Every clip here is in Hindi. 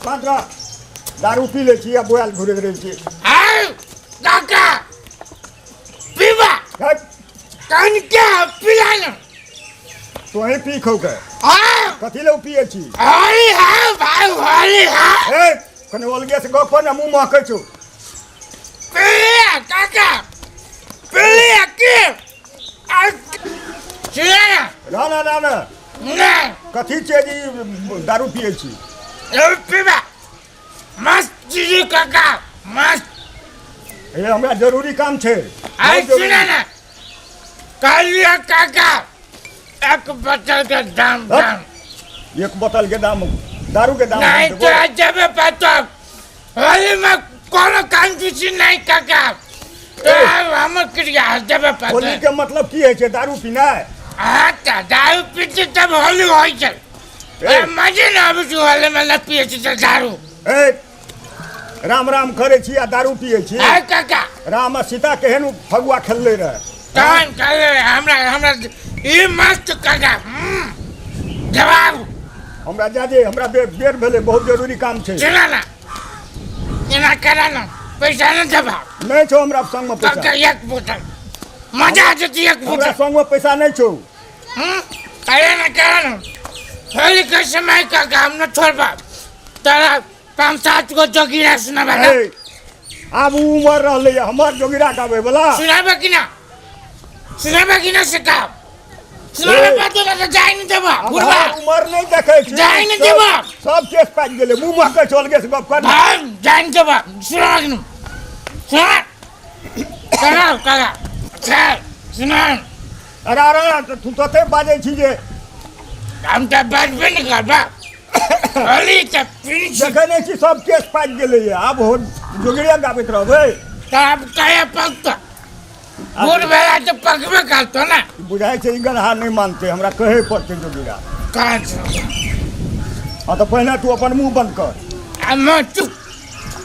शांत रह दारू पी ले छी आ बोयाल घुरे रहे छी हाय काका पीवा कान क्या पिला न तो ही पी खौ के हां कथि ले पिए छी हरी है भाई हरी है ए कने ओलगे से गप न मुंह महकै छौ पिया काका पिया के ना ना ना ना ना कथी छै जी दारू पिए छी पीवा मस्त चीज काका मस्त ए हमरा जरूरी काम छै आई सुना ना कालिया काका एक बोतल के दाम एक बोतल के दाम दारू के दाम नहीं तो जब पता होली में कोनो कंजूसी नहीं काका हम क्रिया जब पता होली के मतलब की है छै दारू पीना हां त दारू पीते तब होली होई छै ए मजे ना आबे छै होली में न पिए छै दारू ए राम राम करे छी आ दारू पिए छी आ काका राम आ सीता केहन फगुआ खेलले रहे कौन करे हमरा ई मस्त काका जवाब हमरा जादे हमरा बेर भेले बहुत जरूरी काम छै सुना ना एना करा ना पैसा न देबा नहीं छो हमरा संग में पैसा काका एक बोतल मजा जती एक हमरा बोतल संग में पैसा नहीं छो अरे ना करा ना होली के समय काका हम न छोड़बा तारा 5-7 गो जोगिरा सुनाबा ना अब उमर रहले हमर जोगिरा गावे वाला सुनाबा कि ना सिका सुनाबा बात ना जाय न देबा बुढ़वा उमर नहीं देखे छी जाय न देबा सब केस पाक गेले मुंह महकै चल गे से गप कर भाई जाय न देबा सुना कि सुना करा काका चल सुना अरे अरे तू तते बाजे छी जे हम त बाजबे न करबा होली त फिनिश देखे नहीं छी सब केस पाक गेले अब हो जोगिरा गाबैत रहबै तब काया पकता बुढ़ बेला तो पकबे करतो ना बुझाई छै ई गनहा नहीं मानते हमरा कहे पड़ते जोगिरा कहाँ हाँ तो पहले तू अपन मुंह बंद कर हम चुप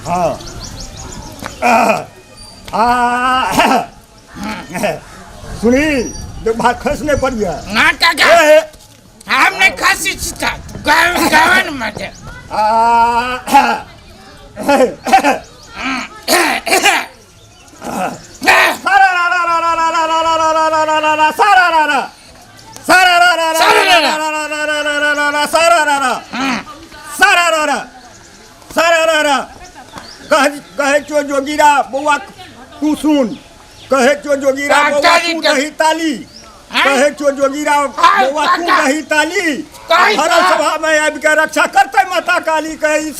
हाँ सुनी देख बात खसने पड़ गया ना काका हमने खासी सीखा गावन मत कहे चो जोगिरा बउआ तू सुन कहे चो जोगिरा बउआ तू नहीं ताली कहे चो जोगिरा बउआ तू नहीं ताली हर सभा में आबि के रक्षा करते माता काली कही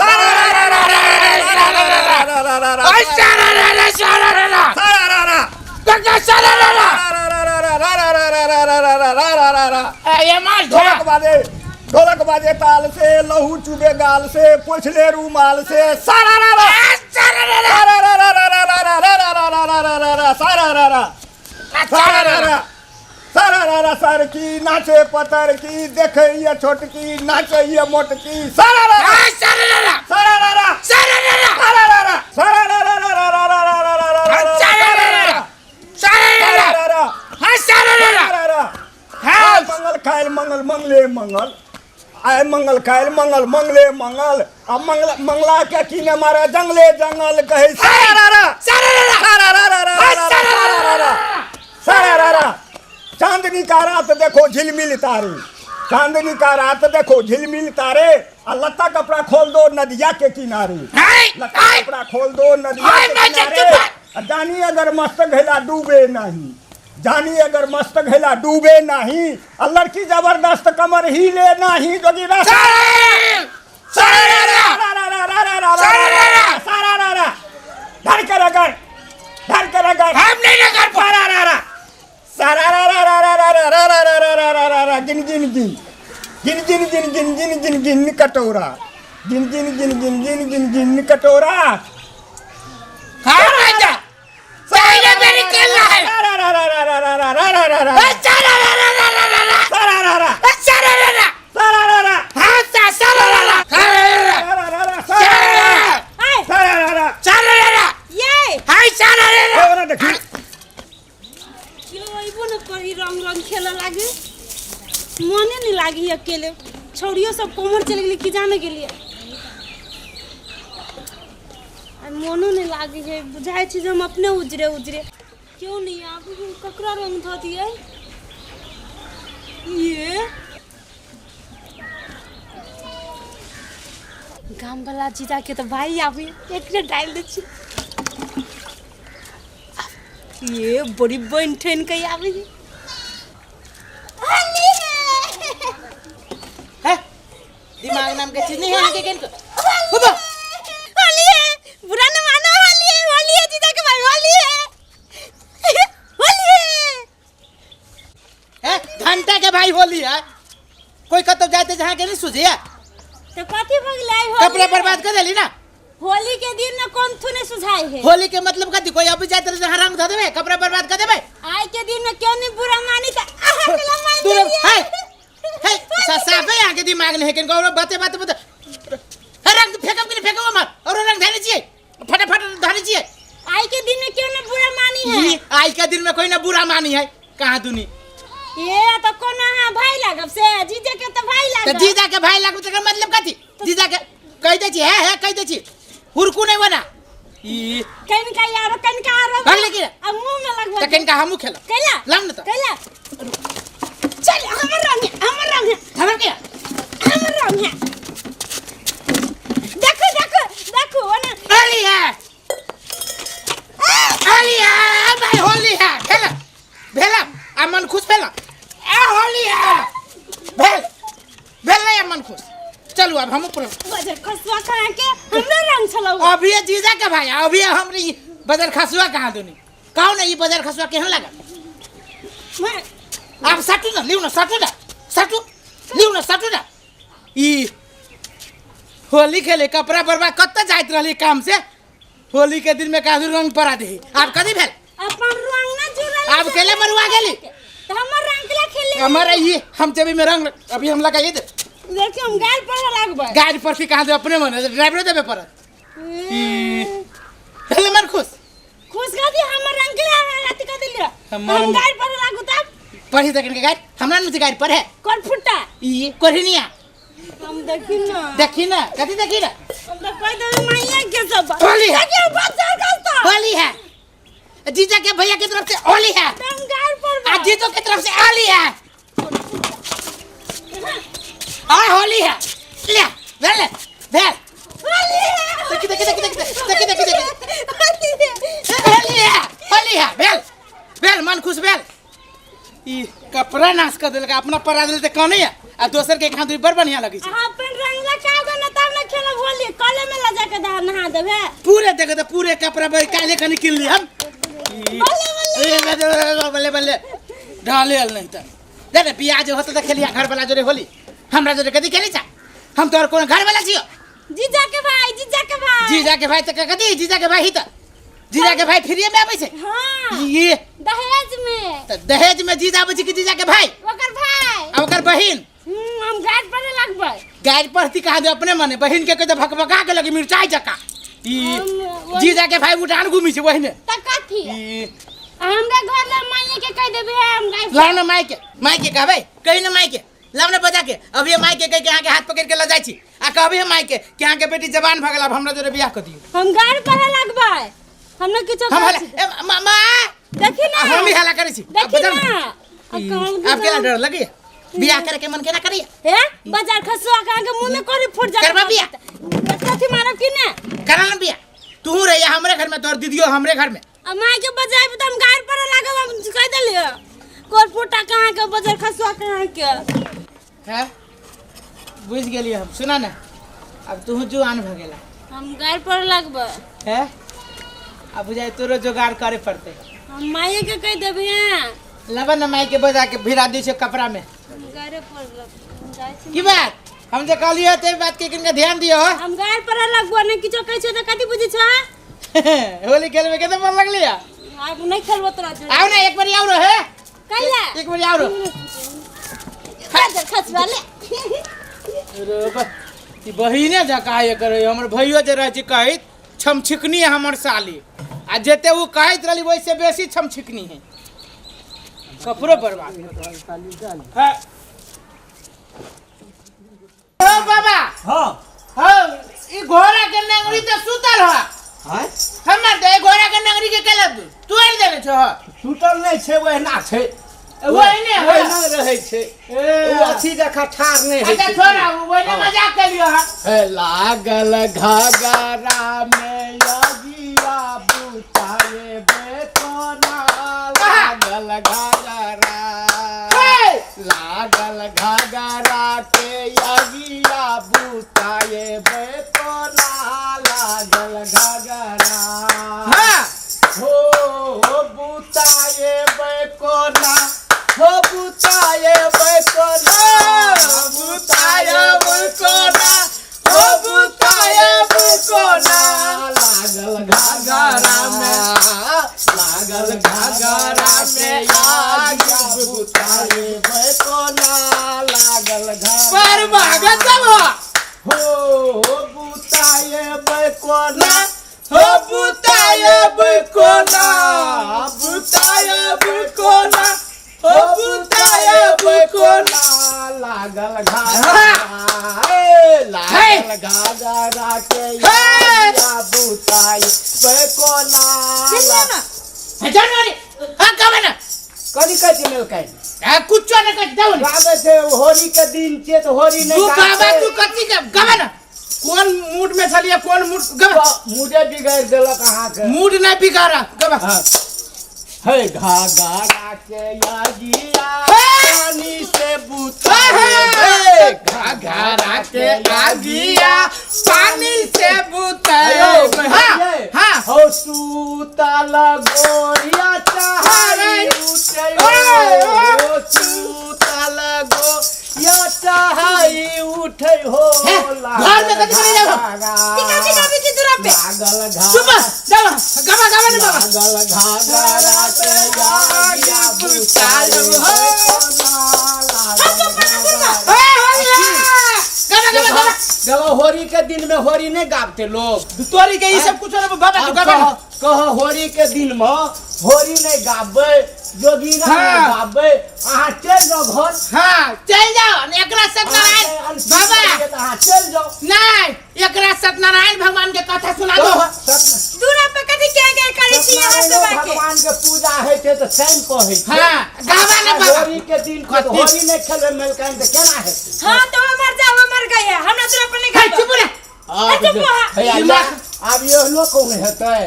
ढोलक बाजे ताल से लहू चुबे गाल से पोछले रूमाल से सारा सर की नाचे पतर की देखे ये छोटकी नाचे ये मोटकी मंगल खायल मंगल मंगले मंगल आय मंगल खायल मंगल मंगले मंगल अब मंगला के कीने मारा जंगले जंगल कहे चांदनी का रात देखो झिलमिल तारे चांदनी का रात देखो झिलमिल तारे और लत्ता कपड़ा खोल दो नदिया के किनारे लत्ता कपड़ा खोल दो नदिया के किनारे जानी अगर मस्त घैला डूबे नहीं जानी अगर मस्त घैला डूबे नहीं और लड़की जबरदस्त कमर हिले नहीं जोगिरा धर कर हम नहीं लगा गिन गिन गिन गिन गिन गिन गिन गिन गिन गिन कटोरा गिन गिन गिन गिन गिन गिन गिन कटोरा मने नहीं लागी अकेले छौड़ियों सब कोमर चले गेली कि जाने के लिए मोनो नहीं लागे है बुझाई छी हम अपने उजरे उजरे क्यों नहीं आप ककरा रंग ध दिए ये गाम वाला जीजा के तो भाई आबे एकरे डाल दे छी ये बड़ी बन ठन के आबे होली है दिमाग नाम के चीज नहीं है के केन को होली है बुरा न मानो होली है जीजा के भाई होली है घंटा के भाई होली है कोई कतौ जाते जहां के नहीं सुझे तो कथी भगलाई हो कपड़े बर्बाद कर देली ना होली के दिन में कौन थुने सुझाई है होली के मतलब कथी कोई अभी जाते जहां रंग ध देबे कपड़े बर्बाद कर देबे आज के दिन में क्यों नहीं बुरा मानी त अहकला मान दूर दे है है साफे आके दिमाग नहीं है किन को बातें बातें बता रंग फेंकम कि नहीं फेंकम मत और रंग धाने चाहिए फटाफट धाने चाहिए आज के दिन में क्यों नहीं बुरा मानी है आज के दिन में कोई ना बुरा मानी है कहां दुनी ये तो कोनो हां भाई लागब से जीजा के तो भाई लागब तो जीजा के भाई लागब त मतलब कथी जीजा के कह दे छी है कह दे छी हुरकू नहीं बना ई कन का यार भाग ले के अब मुंह में लगवा त कन का हमू खेला कैला लाम न त कैला चल हमर रंग है हमर के हमर रंग है देखो ना होली है भाई होली है खेला भेला आ मन खुश भेला ए होली है भेल नहीं मन खुश चलो अब हम ऊपर बजर खसवा करा के हमरा रंग छलौ अभी ये जीजा के भाई अभी हमरे बजर खसुआ कहां दोनी कौन है ये बजर खसुआ केहन लगा मैं आप सटू ना लियो ना लियो ना ई होली खेले कपड़ा बर्बाद कत्ता जाइत रहली काम से होली के दिन में काजू रंग परा दे आप कदी भेल अपन रंग ना जुड़ा आप केले मरुआ गेली तो हमर रंग केला खेले हमारा ये हम जब में रंग अभी हम लगाइए दे देखिए हम गाड़ पर लागबे गाड़ी पर से कहां दे अपने मन ड्राइवर देबे पर हेले मन खुश गदी हमर रंग केला राती का दिलिया हम गाड़ पर लागू तब पढ़ी तक के गाड़ी हमरा न गाड़ी पर है कोन फुटा ई कोरनिया हम देखी ना कथी देखी ना हम तो कोई दे मैया के सब होली है देखिए बाजार करता होली है जीजा के भैया की तरफ से होली है हम गाड़ पर आज जीतो की तरफ से होली है और होली है ले भेल होली है देखी होली है भेल मन खुश भेल ई कपड़ा नाश कर देलका अपना परा देल त कने है आ दोसर के खातिर बड़ बढ़िया लगी छै अपन रंग लगा दो ना तब ना खेलब होली कले में ले जाके नहा देबे पूरे देखे तो पूरे कपड़ा पर काले कने किन ली हम बल्ले ढाले हल नहीं त दे पियाज होत त खेलिया घर वाला जोरे होली हमरा जोरे कदी खेली छ हम तोर कोन घर वाला छियो जीजा के भाई त कदी जीजा के भाई त जीजा के भाई फ्री में आबै छै हां ये दहेज में त दहेज में जीजा आबै छै कि जीजा के भाई ओकर भाई आ ओकर बहिन हम गाड़ पर लगबै गाड़ पर ती कहा दे अपने मने बहिन के कह भकभका के लगी मिर्चाई जका ई जीजा के भाई उठान घूमी छै वही ने त कथी हमरा घर ला माई के कह देबे हम गाय लाना माई के कहबै कहि न माई के लावने बजा के अब ये माई के कह के यहां के हाथ पकड़ के ल जाई छी आ कहबै हम माई के कि यहां के बेटी जवान भगला हमरा जोरे बियाह क दियो हम गाड़ पर लगबै हमने किछो हम हला मामा देखी ना हम ही हला करै छी देखी ना आप केला डर लगे बियाह करे के मन केना करिए हे बाजार खसुआ का के मुंह में कोरी फुट जा करबा बियाह कथी मारब कि ना करा न बियाह तू रे हमरे घर में तोर दीदियो हमरे घर में माई के बजाय त हम गाड़ पर लागब हम कह देलियो कोर फुटा कहां के बाजार खसुआ कहां के है बुझ गेलिए हम सुना ना अब तू जुआन भ गेला हम गाड़ पर लगबै है अब बुझाई तोरो जोगाड़ करे पड़ते हम माई के कह देबे लबन माई के बजा के भिरा दी छै कपड़ा में गाड़ पर जाय छी की बात हम जे कहलियो ते बात के किनका ध्यान दियो हम गाड़ पर लगबो ने किछो कहै छै त कथि बुझै छ होली खेले में केते मन लगलिया आब नहीं खेलबो तोरा आओ ना एक बार आओ रो है कैला एक बार आओ रो बाजार खसुआ ले रे ई बहिने जका ये करे हमर भइयो जे रह छै कहैत छमछिकनी है हमर साली आ जेते उ कहैत रहली वैसे बेसी छमछिकनी है कपड़ो बर्बाद है ओ बाबा हाँ हां ई घोड़ा के नेंगरी त सुतल ह हां हमर दे घोड़ा के नगरी के केला तोड़ देले छ टूटल नहीं छे ओहना छे ओहने ओहना रहे छे ओ अथी जखा ठार नहीं है अच्छा छोड़ा ओहने मजाक कर लियो हां लागल घाघरा में यगिया बुताए बेकोना लागल घाघरा लागल घाघरा के यगिया बुताए बेकोना लागल घाघरा हां हो बुताए बेकोना हो बुताए बेकोना बुताए बेकोना हो बुताए बेकोना लागल घाघरा में आगिया बुताए बेकोना लागल घाघरा पर भागत सब हो बुताए बेकोना हो बुताए बेकोना बुताए बेकोना हो बुताए बेकोना लागल घाघरा लागल घाघरा के या बुताए बेकोना जानवरी हां कबना कदी कति मिल काई आ कुछ न कट दाऊ बाबे थे होली के दिन छे तो होली नहीं तू बाबा तू कति के कबना कौन मूड में चलिए कौन मूड गबा मुझे बिगाड़ देला कहां के मूड नहीं बिगाड़ा गबा है घाघरा के यागिया पानी से बुताए घाघरा के आगिया पानी से बुताए हां हो सूतल गोरिया चाहरी उठे हो सूतल गोरिया चाहरी उठे हो घर में कति करे जाओ टिका बिकी दूरा पे लागल चुप जाओ गबा गबा ने बाबा लागल घाघरा के यागिया बुताए जब होली के दिन में होली नहीं गाते लोग तोरी के ये सब कुछ ना बाबा तू गबा कह होली के दिन में होली नहीं गाबे जोगीरा नहीं गाबे आहा चल जाओ घर हां चल जाओ एकरा सत्यनारायण बाबा आहा चल जाओ नहीं एकरा सत्यनारायण भगवान के कथा सुना दो दूरा पे कथि क्या करे छी यहाँ सब आके भगवान के पूजा है थे तो सैन कहै छै हां गावा ना बाबा होली के दिन को होली नहीं खेले मिलकन तो केना है हां तो मर गए हमरा दूरा पे नहीं खाई गए चुप रे अब ये लोग कहूं हेतै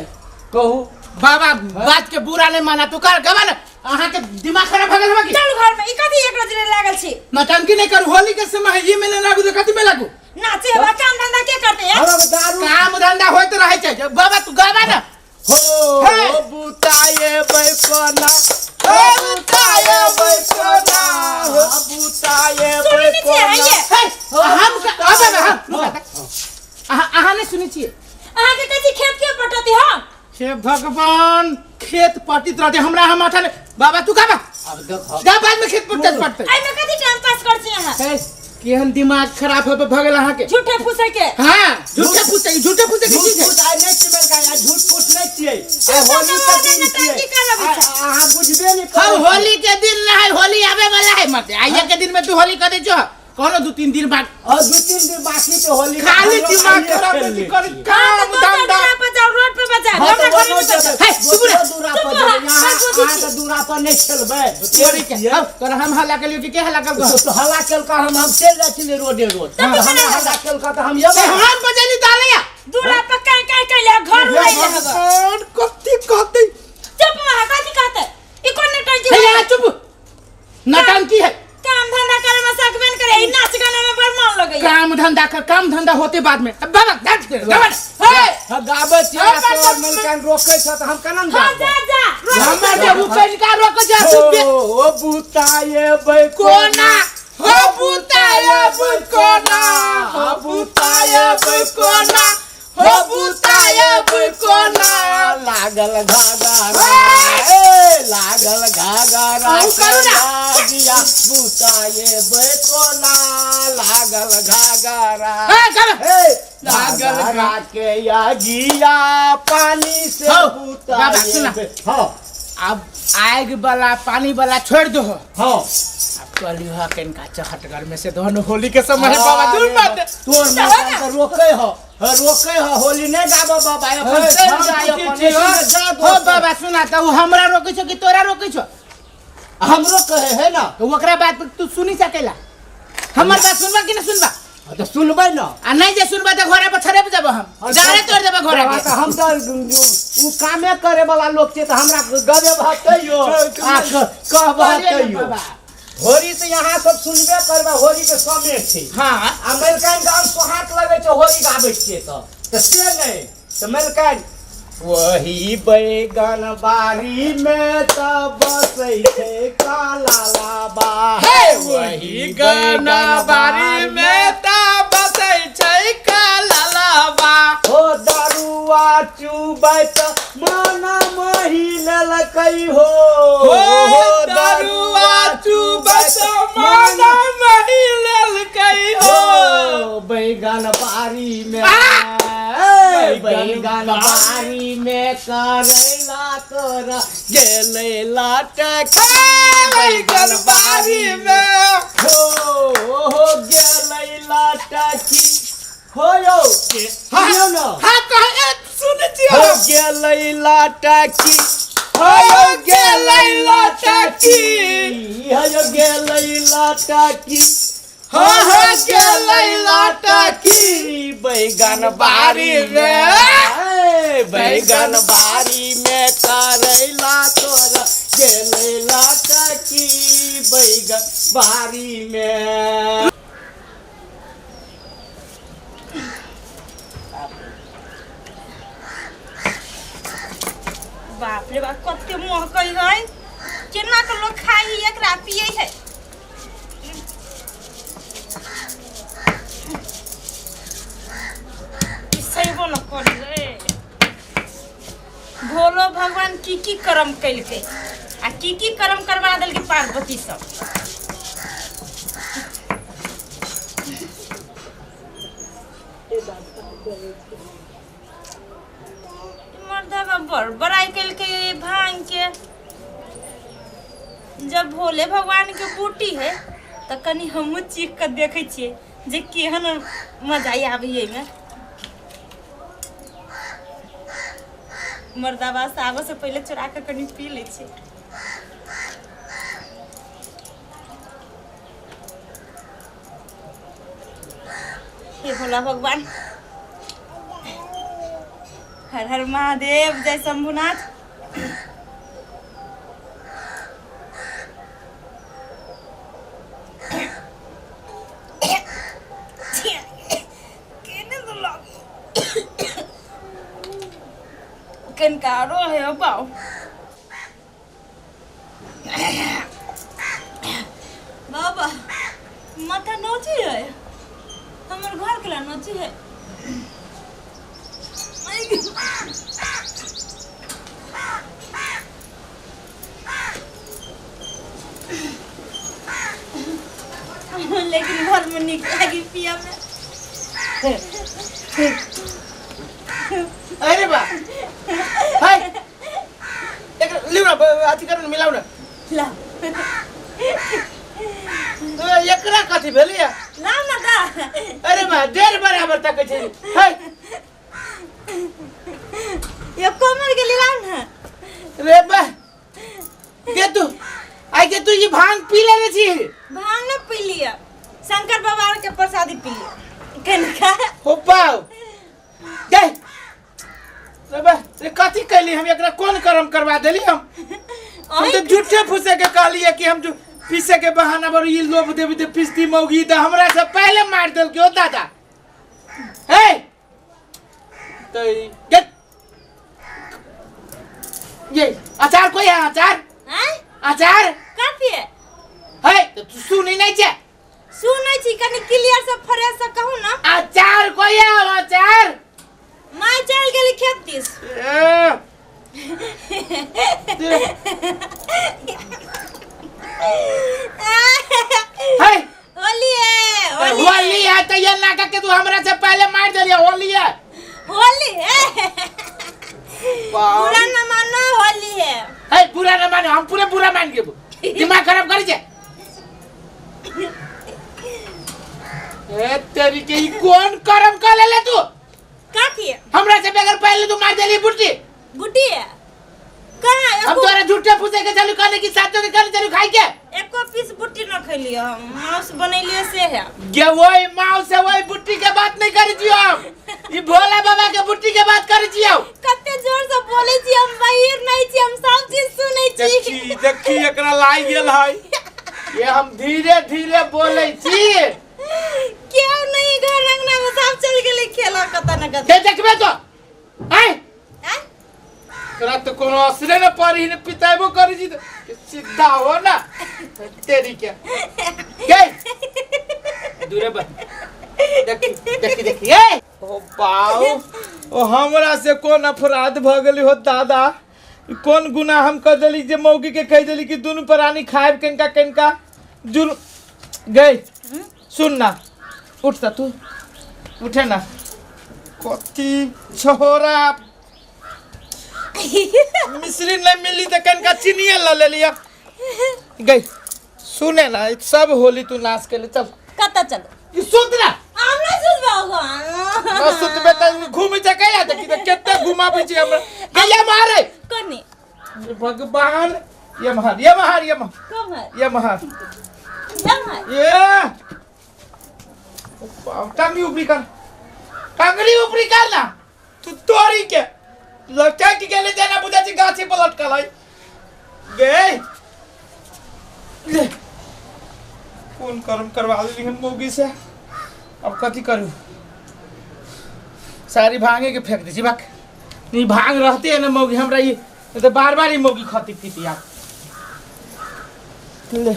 कहूं बाबा बात के बुरा नहीं माना तू कर गवा ना अहाँ के दिमाग खराब हो गेल चल घर में ई कथि एक रोज लागल छी नटंकी नहीं कर होली के समय ये में लागू तो कथि में लागू नाचे बा काम धंधा के करते हैं हम दारू काम धंधा होइत रहे छै बाबा तू गवा ना हो बुताए बेकोना हो बुताए बेकोना हो बुताए सुनी नहीं छे बेकोना हम अहाँ नहीं सुनी छिए अहाँ के कथि खेत के पटती हम हे भगवान खेत पटित रहते हमरा हम माथा ने बाबा तू गवा अब देखो जा बाद में खेत पटते आई में कथि टाइम पास कर छी यहाँ केहन दिमाग खराब हो भगल अहाँ के झूठे फूसे के हां झूठे पूछे की झूठ चीज है फूट आई नहीं चिमल का झूठ फूट नहीं छिए होली के दिन छिए अहाँ बुझबे नहीं हम होली के दिन ना है होली आवे वाला है मत आइए के दिन में तू होली कर दे जो कोनो 2-3 दिन बाद और 2-3 दिन बाकी तो होली खाली दिमाग खराब कर काम धंधा पे जाओ रोड पे बजा हम हमरा घर में तो बजा दूरा पर यहाँ तो दूरा पर नहीं चलबे चोरी के तोरा हम हल्ला के लिए के हल्ला कर तो हल्ला चल का हम चल जाए छिले रोडे रोड हम हल्ला चल का तो हम ये हम बजली डालिया दूरा पे काई ले घर ले कौन कथि कहते चुप वहां कथि कहते ई कोन नटंकी है चुप नटंकी है काम धंधा करे में सकबेन करे ई नाच गाना में बड़ मन लगे काम धंधा होते बाद में बाबा डांट दे गवन हम गाबे छिए तो मिलकन रोके छ तो हम कनन हां जा हमर जे ऊपर का रोक जा ओ बुताए बेकोना हो बुताए बेकोना हो बुताए बेकोना हो बुताए बेकोना लागल घाघरा लागल घाघरा दिया बुताए बेकोना लागल घाघरा लागल घा के यागिया पानी से बुताए अब आग वाला पानी वाला छोड़ दो हां कली हा कनका चहटगर में से दोनों होली के समय है बाबा दूर मत तोर में तो रोके हो होली नहीं गाबो बाबा अपन चल जाय अपन हो बाबा सुना त उ हमरा रोकै छ कि तोरा रोकै छ हमरो कहे है ना तो ओकरा बात तू सुनी सकेला हमर बात सुनबा कि न सुनबा तो सुनबै ना आ नहीं जे सुनबा त घोड़ा पर छड़े जब हम डारे तोड़ देबा घोड़ा के तो हम तो उ कामे करे वाला लोग छै त हमरा गबे भातैयो आ कहबा कहियो होली तो यहाँ सब सुनबे करबा होली के समय छै हां अमेरिकन गांव सोहात लगे छै होली गाबै छियै त से नहीं तो अमेरिकन वही बैगन बारी में त बसै छै काला लाबा हे वही गाना बारी में ता बसै छै काला लाबा हो दारुआ चुबै त मन महिलल कई हो दारुआ चुबत माना महिलल कई हो बैगन बारी में बैगन बारी में करैला तोरा गेलै लाटक बैगन बारी में हो गेलै लाटकी हो यो हां ना हां कहे सुन हो छियो गेलै लाटकी हो गेलै लटकी हो गेलै लाटकी हो गेलै लटकी बैगन बारी में बैगन बारी में करैला तोरा गेलै लाटकी बैगन बारी में बाप रे बाप कते महकै है केना के लोग खाई एकरा पियै है सहीबो न करी रे भोलो भगवान की कर्म कैलकै आ की कर्म करवा देलकै पार्वती सब मर्दवा बड़ बड़ाई कैलकै भांग के जब भोले भगवान के बूटी है त कनी हमहू चीख के देखै छियै जे केहन मजा आबै में मर्दावा आबे से पहले चुरा के कनी पी ले छी हे भोला भगवान हर हर महादेव जय शंभुनाथ कनकारो है बाऊ बाबा माथा नोची है हमर घर के ला नोची है लेकिन घर में निक लगी पिया में अरे बा हाय एक लिउरा अथी गर्न मिलाउ न ला एकरा कथी भेलिया लाउ न दा अरे बा डेढ़ बराबर तक छै हाय ये कोमल के लाउ न रे बा के तू आई के तू ये भांग पी लेने छी भांग न पी लिया शंकर बाबा के प्रसादी पी लिया कनका हो पाओ दे रे बा रे कथी कैली हम एकरा कौन कर्म करवा देली हम तो झूठे फुसे के कहलिए कि हम जो पीसे के बहाना पर ये लोभ देवी दे पिस्ती मौगी त हमरा से पहले मार देल के हो दादा हे तो गेट ये अचार कोई है अचार हैं अचार काफी है है तो तू सुनी नहीं छे सुनै छी कनी क्लियर से फ्रेश से कहू ना अचार कोई है अचार माय चल गेली खेत दिस है होली है होली है तो ये ना के तू हमरा से पहले मार देलिया होली है होली है बुरा न मानो होली है है बुरा न मानो हम पूरे बुरा मान के दिमाग खराब कर जे ए तेरी के ई कौन करम कर ले तू का किए हमरा से बगैर पहले तू मार देली बुट्टी बुटी है कहां हम तोरा झूठे पूछे के चलू कहने की साथ के कर चलू खाई के एको पीस बुटी न खैलियो हम मांस बनैलिए से है ये वही माँ से वही बुट्टी के बात नहीं करी जियो हम ये भोला बाबा के बुट्टी के बात करी जियो कते जोर से बोले छी हम बहिर नहीं छी हम सब चीज सुनै छी देखी एकरा लाई गेल है ये हम धीरे धीरे बोले छी क्यों नहीं घर अंगना में सब चल गेले खेला कता न कता के देखबे तो आय करा तो कोनो असरे न पारी न पिताइबो करी जी सीधा हो ना तेरी क्या के दूरे बा देखी ए ओ बाऊ ओ हमरा से कौन अपराध भ गेली हो दादा कौन गुनाह हम कर देली जे मौगी के कह देली कि दोनों प्राणी खाए केनका जुल गई सुन ना उठता तू उठे ना कति छोरा मिश्री नहीं मिली तो कनका चीनिया ले लिया गई सुने ना सब होली तू नाश के ले चल कता चलो ये सुत ना हमरा सुत बाबा ना सुत बे त घूम जा के त कि केते घुमाबै छी हमरा गया मारे कने भगवान ये महार कब है ये महार जब है ये टांगली ऊपरी कर ना तू तोरी के लटका के गेले जाना बुझाची गाछी पर लटकल है गे ले कौन कर्म करवा ली हम मोगी से अब कथी करूं सारी भांगे के फेंक दी बाक नहीं भांग रहती है ना मोगी हमरा ये तो बार-बार ही मोगी खाती पीती आप ले